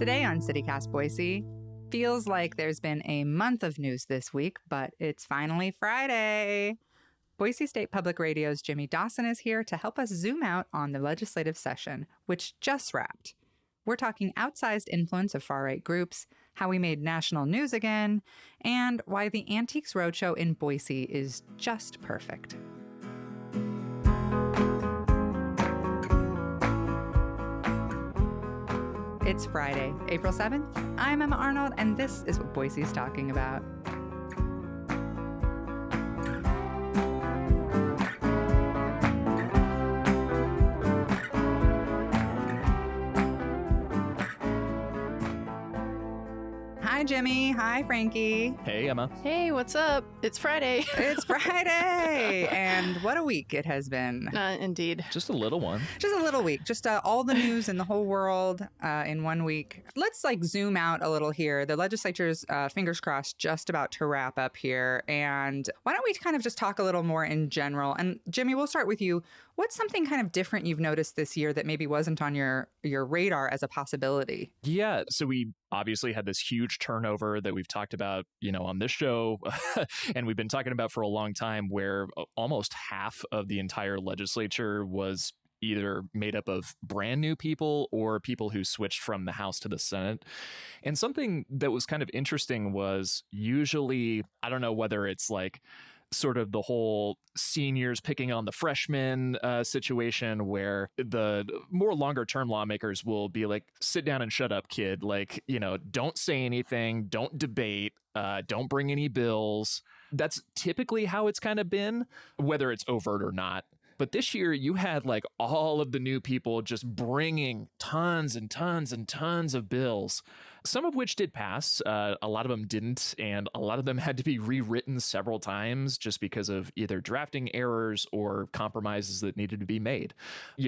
Today on CityCast Boise, feels like there's been a month of news this week, but it's finally Friday. Boise State Public Radio's Jimmy Dawson is here to help us zoom out on the legislative session, which just wrapped. We're talking outsized influence of far-right groups, how we made national news again, and why the Antiques Roadshow in Boise is just perfect. It's Friday, April 7th. I'm Emma Arnold, and this is what Boise's talking about. Hi, Jimmy. Hi, Frankie. Hey, Emma. Hey, what's up? It's Friday. It's Friday. And what a week it has been. Indeed. Just a little one. Just a little week. Just all the news in the whole world in 1 week. Let's zoom out a little here. The legislature's, fingers crossed, just about to wrap up here. And why don't we kind of just talk a little more in general? And Jimmy, we'll start with you. What's something kind of different you've noticed this year that maybe wasn't on your radar as a possibility? Yeah. So we obviously had this huge turnover that we've talked about, on this show, and we've been talking about for a long time, where almost half of the entire legislature was either made up of brand new people or people who switched from the House to the Senate. And something that was kind of interesting was usually, I don't know whether it's sort of the whole seniors picking on the freshmen situation, where the more longer term lawmakers will be like, sit down and shut up, kid. Don't say anything, don't debate, don't bring any bills. That's typically how it's kind of been, whether it's overt or not. But this year, you had all of the new people just bringing tons and tons and tons of bills, some of which did pass. A lot of them didn't. And a lot of them had to be rewritten several times just because of either drafting errors or compromises that needed to be made.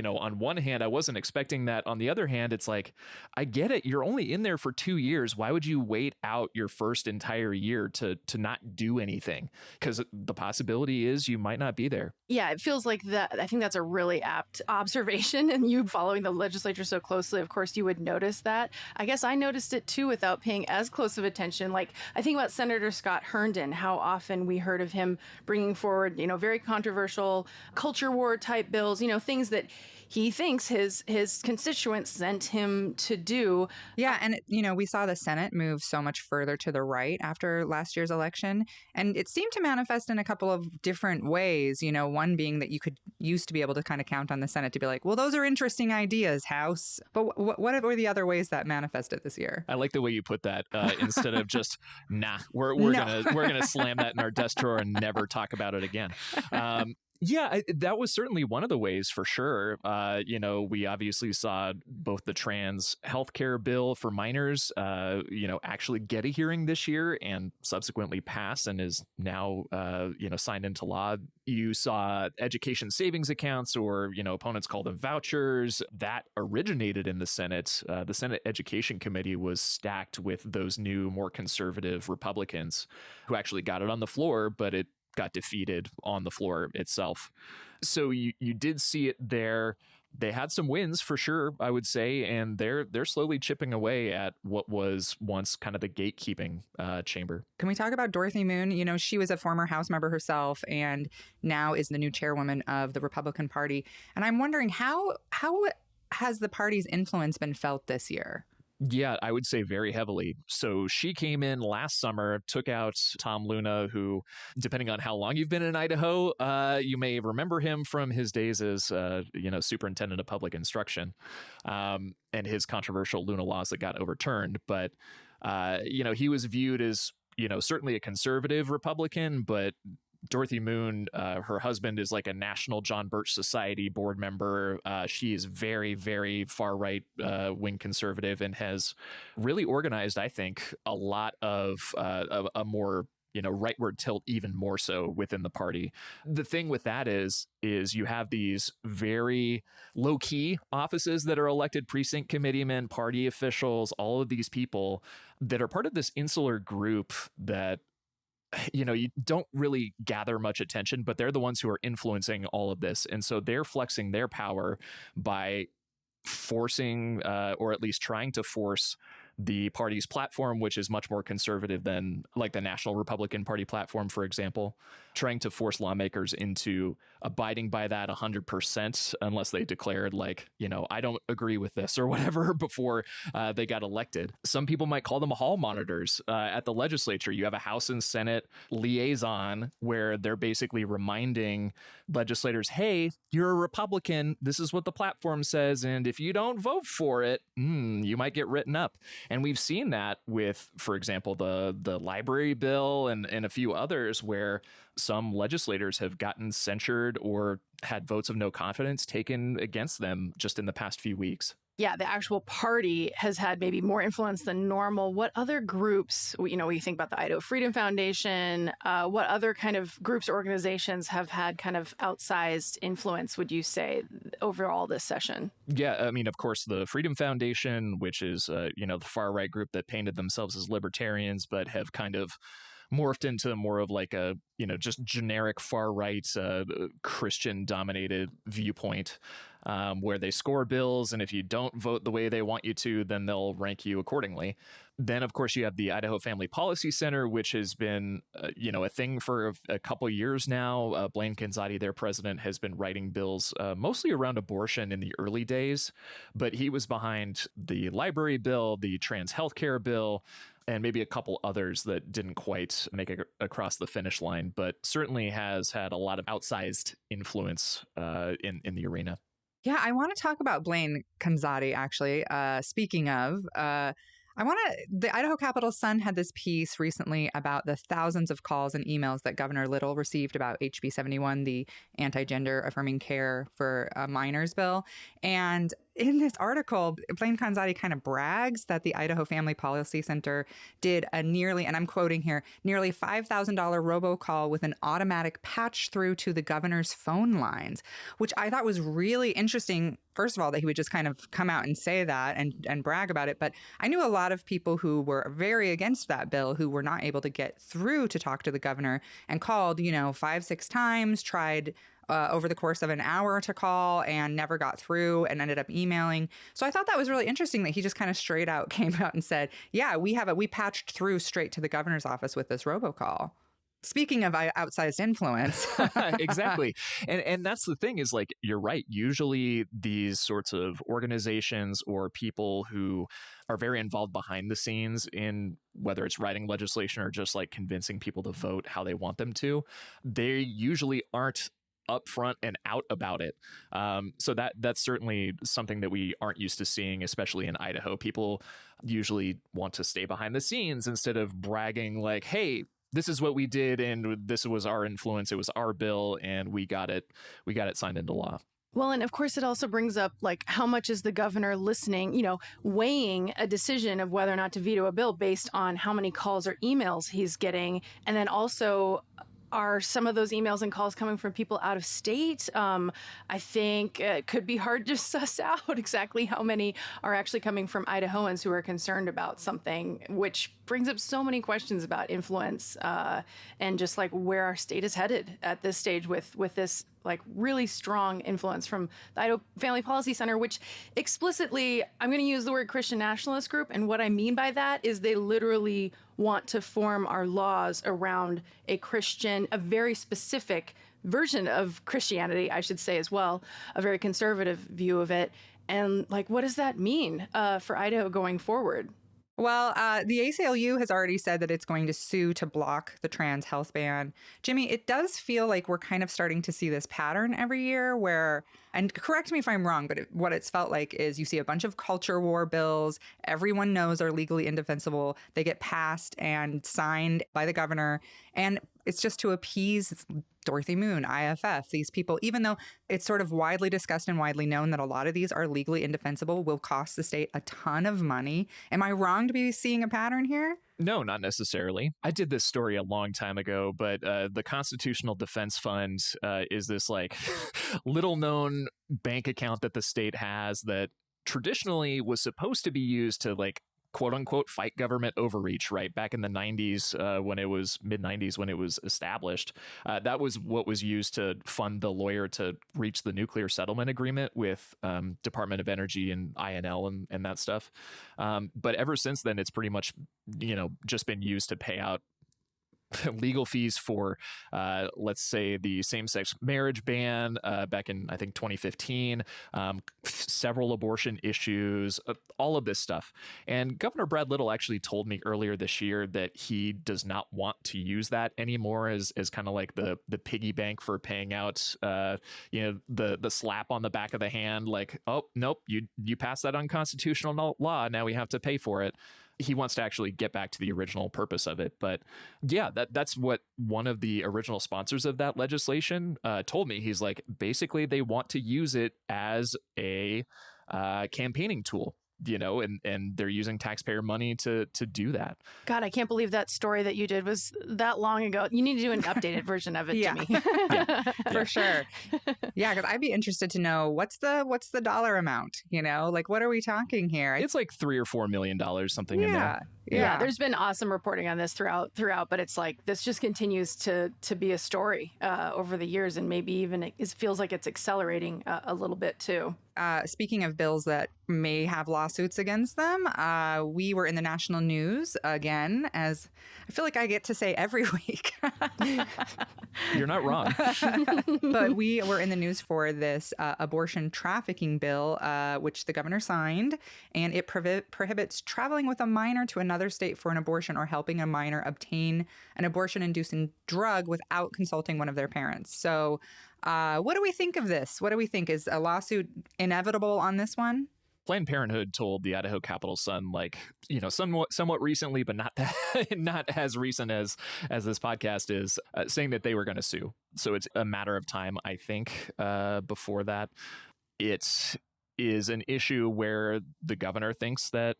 On one hand, I wasn't expecting that. On the other hand, it's I get it. You're only in there for 2 years. Why would you wait out your first entire year to not do anything? Because the possibility is you might not be there. Yeah, it feels like that. I think that's a really apt observation. And you following the legislature so closely, of course, you would notice that. I guess I noticed it too without paying as close of attention. I think about Senator Scott Herndon, how often we heard of him bringing forward, very controversial culture war type bills, things that he thinks his constituents sent him to do. Yeah. And, we saw the Senate move so much further to the right after last year's election. And it seemed to manifest in a couple of different ways, one being that you used to be able to kind of count on the Senate to be like, well, those are interesting ideas, House. But what were the other ways that manifested this year? I like the way you put that instead of just, we're gonna slam that in our desk drawer and never talk about it again. Yeah, that was certainly one of the ways for sure. We obviously saw both the trans healthcare bill for minors, actually get a hearing this year and subsequently pass and is now, signed into law. You saw education savings accounts, or, opponents call them vouchers, that originated in the Senate. The Senate Education Committee was stacked with those new, more conservative Republicans who actually got it on the floor, but it got defeated on the floor itself. So you did see it there. They had some wins for sure, I would say, and they're slowly chipping away at what was once kind of the gatekeeping chamber. Can we talk about Dorothy Moon? She was a former House member herself and now is the new chairwoman of the Republican Party. And I'm wondering how has the party's influence been felt this year? Yeah, I would say very heavily. So she came in last summer, took out Tom Luna, who, depending on how long you've been in Idaho, you may remember him from his days as, superintendent of public instruction, and his controversial Luna laws that got overturned. But, he was viewed as, certainly a conservative Republican, but Dorothy Moon, her husband is a National John Birch Society board member. She is very, very far right wing conservative and has really organized, I think, a lot of a more rightward tilt, even more so within the party. The thing with that is you have these very low key offices that are elected precinct committeemen, party officials, all of these people that are part of this insular group that you don't really gather much attention, but they're the ones who are influencing all of this. And so they're flexing their power by forcing or at least trying to force the party's platform, which is much more conservative than like the National Republican Party platform, for example, trying to force lawmakers into abiding by that 100% unless they declared like, I don't agree with this or whatever before they got elected. Some people might call them hall monitors at the legislature. You have a House and Senate liaison where they're basically reminding legislators, hey, you're a Republican. This is what the platform says. And if you don't vote for it, you might get written up. And we've seen that with, for example, the library bill and a few others where some legislators have gotten censured or had votes of no confidence taken against them just in the past few weeks. Yeah, the actual party has had maybe more influence than normal. What other groups, when you think about the Idaho Freedom Foundation, what other kind of groups or organizations have had kind of outsized influence, would you say, overall this session? Yeah, I mean, of course, the Freedom Foundation, which is, the far-right group that painted themselves as libertarians, but have kind of morphed into more of like a, just generic far-right Christian-dominated viewpoint. Where they score bills, and if you don't vote the way they want you to, then they'll rank you accordingly. Then, of course, you have the Idaho Family Policy Center, which has been, a thing for a couple years now. Blaine Kanzati, their president, has been writing bills mostly around abortion in the early days, but he was behind the library bill, the trans healthcare bill, and maybe a couple others that didn't quite make it across the finish line, but certainly has had a lot of outsized influence in the arena. Yeah, I want to talk about Blaine Kanzati, actually. Speaking of, the Idaho Capital Sun had this piece recently about the thousands of calls and emails that Governor Little received about HB 71, the anti-gender affirming care for minors bill. And in this article, Blaine Kanzati kind of brags that the Idaho Family Policy Center did a nearly, and I'm quoting here, nearly $5,000 robocall with an automatic patch through to the governor's phone lines, which I thought was really interesting. First of all, that he would just kind of come out and say that and brag about it. But I knew a lot of people who were very against that bill who were not able to get through to talk to the governor and called, 5-6 times, tried over the course of an hour to call and never got through and ended up emailing. So I thought that was really interesting that he just kind of straight out came out and said, yeah, we patched through straight to the governor's office with this robocall. Speaking of outsized influence. Exactly. And that's the thing is, like, you're right. Usually these sorts of organizations or people who are very involved behind the scenes in whether it's writing legislation or just like convincing people to vote how they want them to, they usually aren't upfront and out about it. So that's certainly something that we aren't used to seeing, especially in Idaho. People usually want to stay behind the scenes instead of bragging like, hey, this is what we did and this was our influence. It was our bill and we got it signed into law. Well, and of course, it also brings up, like, how much is the governor listening, weighing a decision of whether or not to veto a bill based on how many calls or emails he's getting. And then also, are some of those emails and calls coming from people out of state? I think it could be hard to suss out exactly how many are actually coming from Idahoans who are concerned about something, which brings up so many questions about influence and just like where our state is headed at this stage with this like really strong influence from the Idaho Family Policy Center, which explicitly, I'm going to use the word Christian nationalist group. And what I mean by that is they literally want to form our laws around a very specific version of Christianity, I should say as well, a very conservative view of it. And like, what does that mean for Idaho going forward? Well, the ACLU has already said that it's going to sue to block the trans health ban. Jimmy, it does feel like we're kind of starting to see this pattern every year where, and correct me if I'm wrong, but what it's felt like is you see a bunch of culture war bills everyone knows are legally indefensible. They get passed and signed by the governor, and it's just to appease Dorothy Moon, IFF, these people, even though it's sort of widely discussed and widely known that a lot of these are legally indefensible, will cost the state a ton of money. Am I wrong to be seeing a pattern here? No, not necessarily. I did this story a long time ago, but the Constitutional Defense Fund is this like little known bank account that the state has that traditionally was supposed to be used to like quote unquote fight government overreach, right? Back in the 90s, when it was mid 90s, when it was established, that was what was used to fund the lawyer to reach the nuclear settlement agreement with Department of Energy and INL and that stuff. But ever since then, it's pretty much, just been used to pay out legal fees for, let's say, the same-sex marriage ban back in, I think, 2015, several abortion issues, all of this stuff. And Governor Brad Little actually told me earlier this year that he does not want to use that anymore as kind of like the piggy bank for paying out, the slap on the back of the hand, like, oh, nope, you passed that unconstitutional law, now we have to pay for it. He wants to actually get back to the original purpose of it. But yeah, that's what one of the original sponsors of that legislation told me. He's like, basically, they want to use it as a campaigning tool, and they're using taxpayer money to do that. God, I can't believe that story that you did was that long ago. You need to do an updated version of it, Jimmy. For sure. Yeah, because I'd be interested to know what's the dollar amount, like what are we talking here? It's like $3 or $4 million, something in there. Yeah, there's been awesome reporting on this throughout, but it's like this just continues to be a story over the years, and maybe even it feels like it's accelerating a little bit too. Speaking of bills that may have lawsuits against them, we were in the national news again, as I feel like I get to say every week. You're not wrong. But we were in the news for this abortion trafficking bill, which the governor signed, and it prohibits traveling with a minor to another state for an abortion or helping a minor obtain an abortion-inducing drug without consulting one of their parents. So what do we think of this? What do we think? Is a lawsuit inevitable on this one? Planned Parenthood told the Idaho Capital Sun, somewhat recently, but not as recent as this podcast is, saying that they were going to sue. So it's a matter of time, I think, before that. It is an issue where the governor thinks that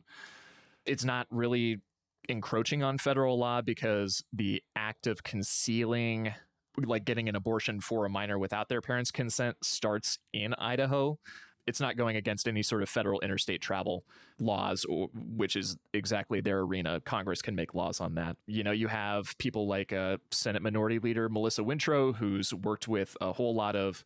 it's not really encroaching on federal law because the act of concealing, like getting an abortion for a minor without their parents' consent, starts in Idaho. It's not going against any sort of federal interstate travel laws, which is exactly their arena. Congress can make laws on that. You have people like Senate Minority Leader Melissa Wintrow, who's worked with a whole lot of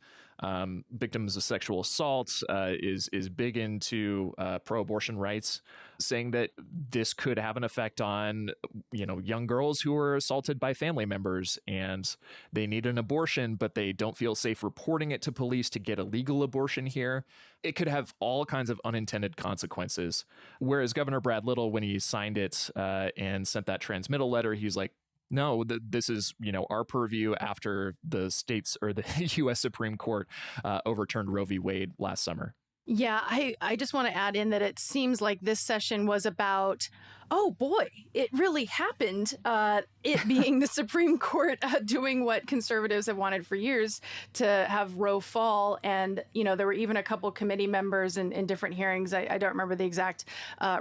victims of sexual assault, is big into pro-abortion rights, saying that this could have an effect on, young girls who are assaulted by family members and they need an abortion, but they don't feel safe reporting it to police to get a legal abortion here. It could have all kinds of unintended consequences. Whereas Governor Brad Little, when he signed it and sent that transmittal letter, he was like, no, this is, our purview after the states or the U.S. Supreme Court overturned Roe v. Wade last summer. Yeah, I just want to add in that it seems like this session was about, oh boy, it really happened. It being the Supreme Court doing what conservatives have wanted for years, to have Roe fall. And, there were even a couple committee members in different hearings. I don't remember the exact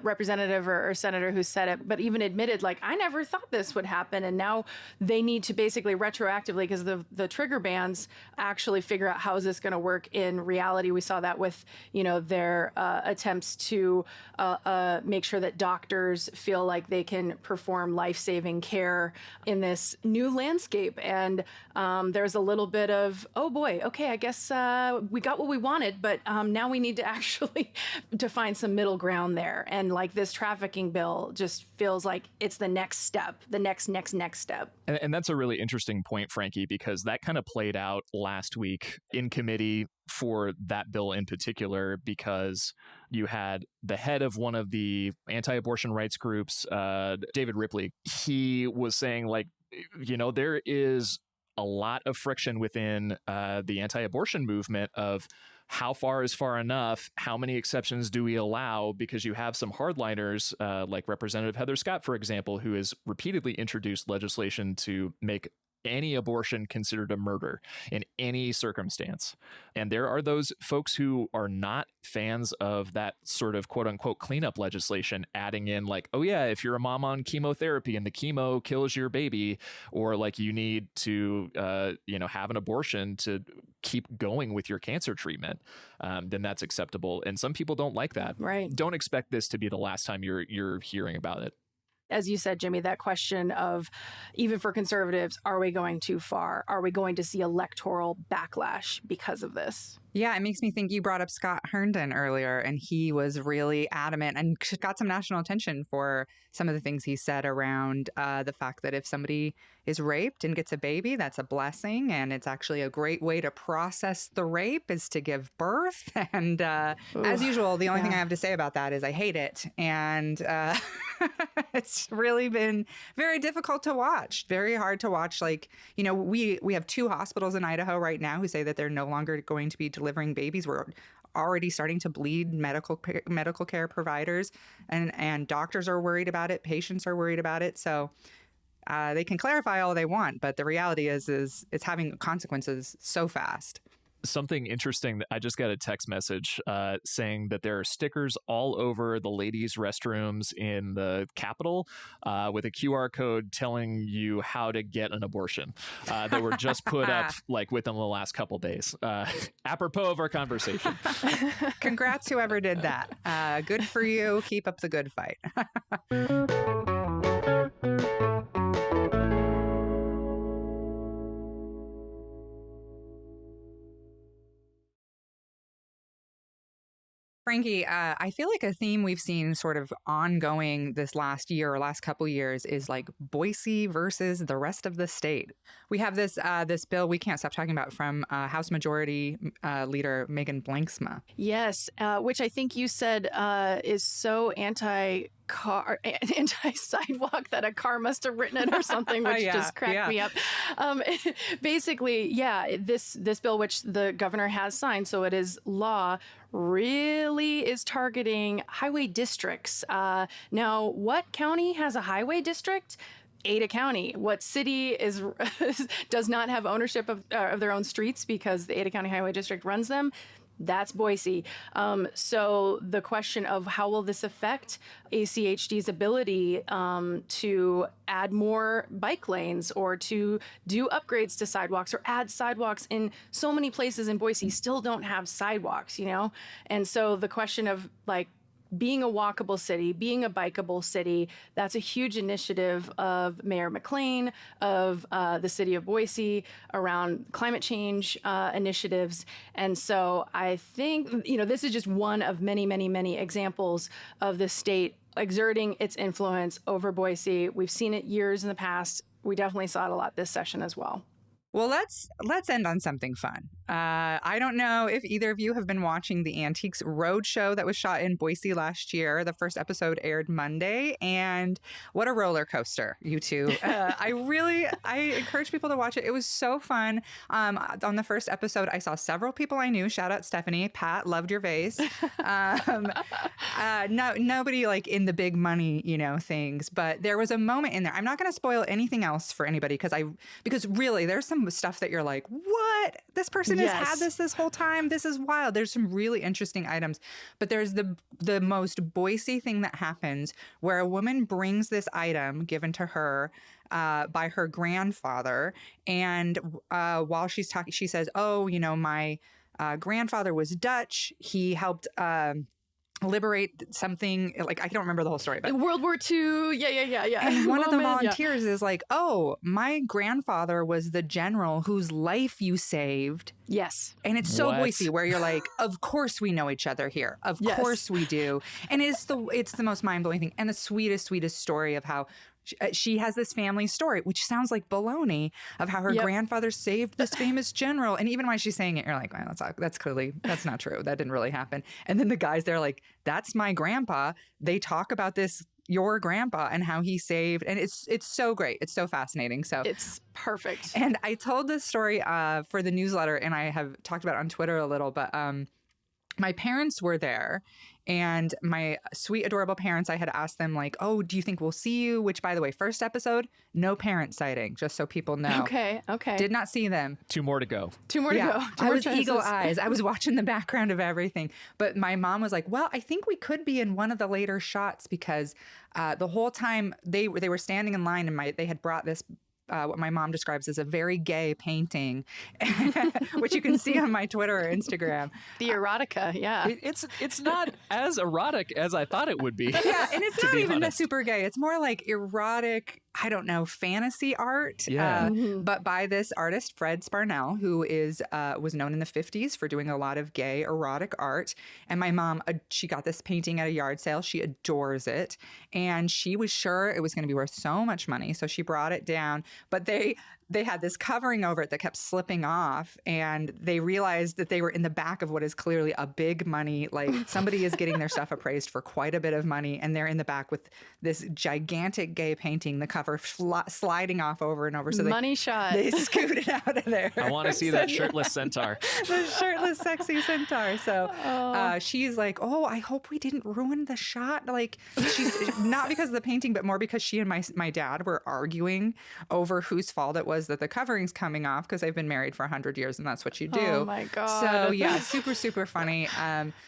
representative or senator who said it, but even admitted, I never thought this would happen. And now they need to basically retroactively, because the trigger bans, actually figure out how is this going to work in reality. We saw that with, their attempts to make sure that doctors feel like they can perform life-saving care in this new landscape. And there's a little bit of, oh boy, okay, I guess we got what we wanted, but now we need to actually to find some middle ground there. And this trafficking bill just feels like it's the next step, the next step. And that's a really interesting point, Frankie, because that kind of played out last week in committee for that bill in particular, because you had the head of one of the anti-abortion rights groups, David Ripley. He was saying, there is a lot of friction within the anti-abortion movement of how far is far enough, how many exceptions do we allow, because you have some hardliners like Representative Heather Scott, for example, who has repeatedly introduced legislation to make any abortion considered a murder in any circumstance. And there are those folks who are not fans of that sort of quote unquote cleanup legislation, adding in like, oh yeah, if you're a mom on chemotherapy and the chemo kills your baby, or like you need to, have an abortion to keep going with your cancer treatment, then that's acceptable. And some people don't like that. Right. Don't expect this to be the last time you're hearing about it. As you said, Jimmy, that question of, even for conservatives, are we going too far? Are we going to see electoral backlash because of this? Yeah, it makes me think you brought up Scott Herndon earlier, and he was really adamant and got some national attention for some of the things he said around the fact that if somebody is raped and gets a baby, that's a blessing. And it's actually a great way to process the rape is to give birth. And as usual, the only thing I have to say about that is I hate it. And it's really been very difficult to watch, very hard to watch. Like, we have 2 hospitals in Idaho right now who say that they're no longer going to be delivering babies. We're already starting to bleed medical care providers, and doctors are worried about it. Patients are worried about it. So they can clarify all they want, but the reality is it's having consequences so fast. Something interesting, that I just got a text message saying that there are stickers all over the ladies' restrooms in the Capitol with a QR code telling you how to get an abortion that were just put up like within the last couple days. Apropos of our conversation. Congrats, whoever did that. Good for you. Keep up the good fight. Frankie, I feel like a theme we've seen sort of ongoing this last year or last couple years is like Boise versus the rest of the state. We have this bill we can't stop talking about from House Majority Leader Megan Blanksma. Yes, which I think you said is so anti-sidewalk that a car must have written it or something, which just cracked me up. Basically, this bill, which the governor has signed, so it is law, really is targeting highway districts. Now, what county has a highway district? Ada County. What city does not have ownership of their own streets because the Ada County Highway District runs them? That's Boise. So the question of how will this affect ACHD's ability to add more bike lanes or to do upgrades to sidewalks or add sidewalks in so many places in Boise still don't have sidewalks, And so the question of like being a walkable city, being a bikeable city, that's a huge initiative of Mayor McLean, of the city of Boise around climate change initiatives. And so I think, this is just one of many, many, many examples of the state exerting its influence over Boise. We've seen it years in the past. We definitely saw it a lot this session as well. Well, let's end on something fun. I don't know if either of you have been watching the Antiques Roadshow that was shot in Boise last year. The first episode aired Monday, and what a roller coaster, you two. I encourage people to watch it. It was so fun. On the first episode, I saw several people I knew. Shout out Stephanie. Pat, loved your vase. Nobody like in the big money, things, but there was a moment in there. I'm not going to spoil anything else for anybody because really there's some stuff that you're like, what? This person has had this whole time. This is wild. There's some really interesting items, but there's the most Boise thing that happens where a woman brings this item given to her by her grandfather, and while she's talking, she says, "Oh, my grandfather was Dutch. He helped." Liberate something, like I don't remember the whole story, but World War II. Yeah. And one of the volunteers is like, "Oh, my grandfather was the general whose life you saved." Yes. And it's so Boise, where you're like, of course we know each other here. Of course we do. And it's the most mind-blowing thing, and the sweetest story of how she has this family story, which sounds like baloney, of how her grandfather saved this famous general. And even when she's saying it, you're like, well, that's not true. That didn't really happen. And then the guys, they're like, that's my grandpa. They talk about this, your grandpa, and how he saved. And it's so great. It's so fascinating. So it's perfect. And I told this story for the newsletter, and I have talked about it on Twitter a little, but my parents were there, and my sweet, adorable parents, I had asked them like, oh, do you think we'll see you? Which, by the way, first episode, no parent sighting, just so people know. Okay. Did not see them. 2 more to go. 2 more to go. I was eagle eyes. I was watching the background of everything. But my mom was like, well, I think we could be in one of the later shots because the whole time they were standing in line and they had brought this what my mom describes as a very gay painting, which you can see on my Twitter or Instagram. The erotica, yeah. It's not as erotic as I thought it would be. Yeah, and it's not even that super gay. It's more like erotic, I don't know, fantasy art. Yeah. But by this artist, Fred Sparnell, who was known in the 50s for doing a lot of gay erotic art. And my mom, she got this painting at a yard sale. She adores it. And she was sure it was going to be worth so much money. So she brought it down. But they had this covering over it that kept slipping off, and they realized that they were in the back of what is clearly a big money, like somebody is getting their stuff appraised for quite a bit of money, and they're in the back with this gigantic gay painting, the cover sliding off over and over. So money shot. They scooted out of there. I want to see that shirtless centaur. The shirtless, sexy centaur. So she's like, oh, I hope we didn't ruin the shot. Like, she's not because of the painting, but more because she and my dad were arguing over whose fault it was that the covering's coming off, because they've been married for 100 years and that's what you do. Oh my God. So yeah, super, super funny.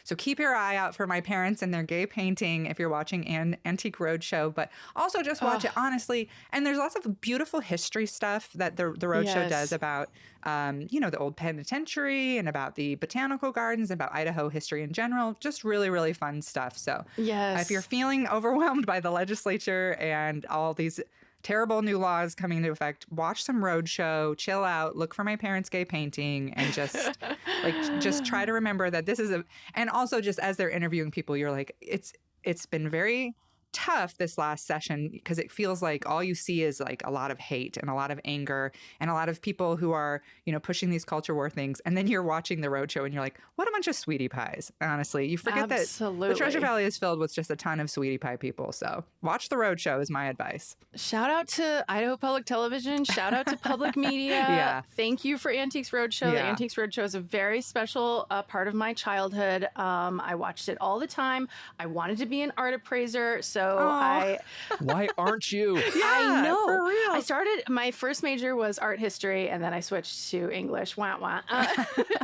So keep your eye out for my parents and their gay painting if you're watching Antique Roadshow, but also just watch it honestly. And there's lots of beautiful history stuff that the Roadshow does about, the old penitentiary and about the botanical gardens, about Idaho history in general. Just really, really fun stuff. So if you're feeling overwhelmed by the legislature and all these terrible new laws coming into effect, watch some Roadshow, chill out, look for my parents' gay painting, and just try to remember that this is and also just as they're interviewing people, you're like, it's been very tough this last session because it feels like all you see is like a lot of hate and a lot of anger and a lot of people who are, pushing these culture war things. And then you're watching the Roadshow and you're like, what a bunch of sweetie pies. Honestly, you forget that the Treasure Valley is filled with just a ton of sweetie pie people. So watch the Roadshow is my advice. Shout out to Idaho Public Television. Shout out to public media. Thank you for Antiques Roadshow. The Antiques Roadshow is a very special part of my childhood. I watched it all the time. I wanted to be an art appraiser. So why aren't you? I know. For real. My first major was art history, and then I switched to English. Wah, wah.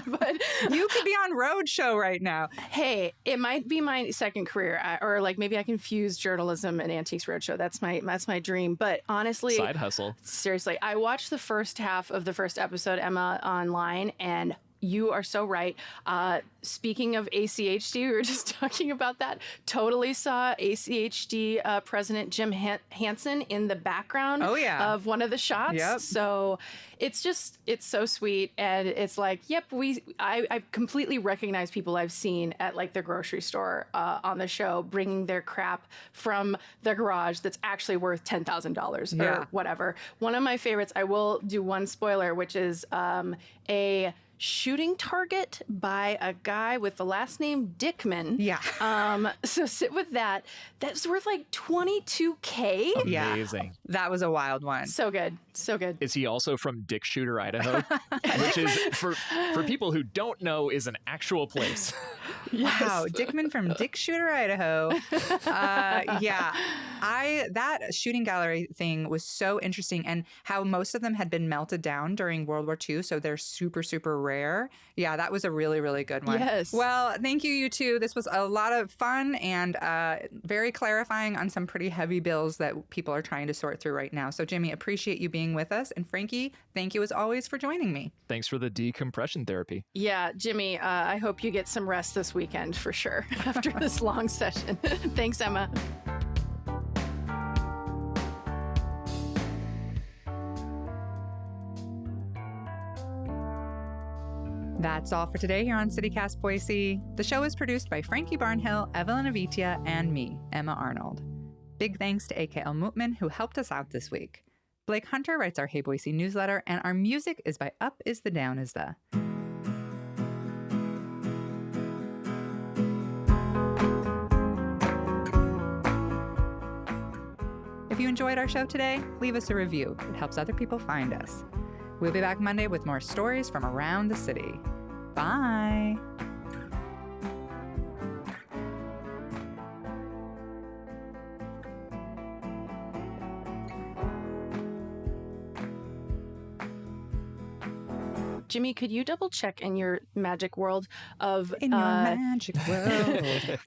But you could be on Roadshow right now. Hey, it might be my second career, or like maybe I can fuse journalism and Antiques Roadshow. That's my dream. But honestly, side hustle. Seriously, I watched the first half of the first episode, Emma, online, and you are so right. Speaking of ACHD, we were just talking about that. Totally saw ACHD President Jim Hansen in the background of one of the shots. Yep. So it's so sweet. And it's like, I completely recognize people I've seen at like the grocery store on the show bringing their crap from the garage that's actually worth $10,000 or whatever. One of my favorites, I will do one spoiler, which is a shooting target by a guy with the last name Dickman. So sit with that. That's worth like $22K. Amazing. That was a wild one. So good. Is he also from Dick Shooter, Idaho? Which is, for people who don't know, is an actual place. Wow. Dickman from Dick Shooter, Idaho. That shooting gallery thing was so interesting, and how most of them had been melted down during World War II, so they're super, super rare. Yeah, that was a really, really good one. Yes. Well, thank you two. This was a lot of fun and very clarifying on some pretty heavy bills that people are trying to sort through right now. So, Jimmy, appreciate you being with us. And Frankie, thank you as always for joining me. Thanks for the decompression therapy. Yeah, Jimmy, I hope you get some rest this weekend for sure after this long session. Thanks, Emma. That's all for today here on CityCast Boise. The show is produced by Frankie Barnhill, Evelyn Avitia, and me, Emma Arnold. Big thanks to AKL Mootman, who helped us out this week. Blake Hunter writes our Hey Boise newsletter, and our music is by Up Is the Down Is the. If you enjoyed our show today, leave us a review. It helps other people find us. We'll be back Monday with more stories from around the city. Bye. Jimmy, could you double check in your magic world of In your magic world.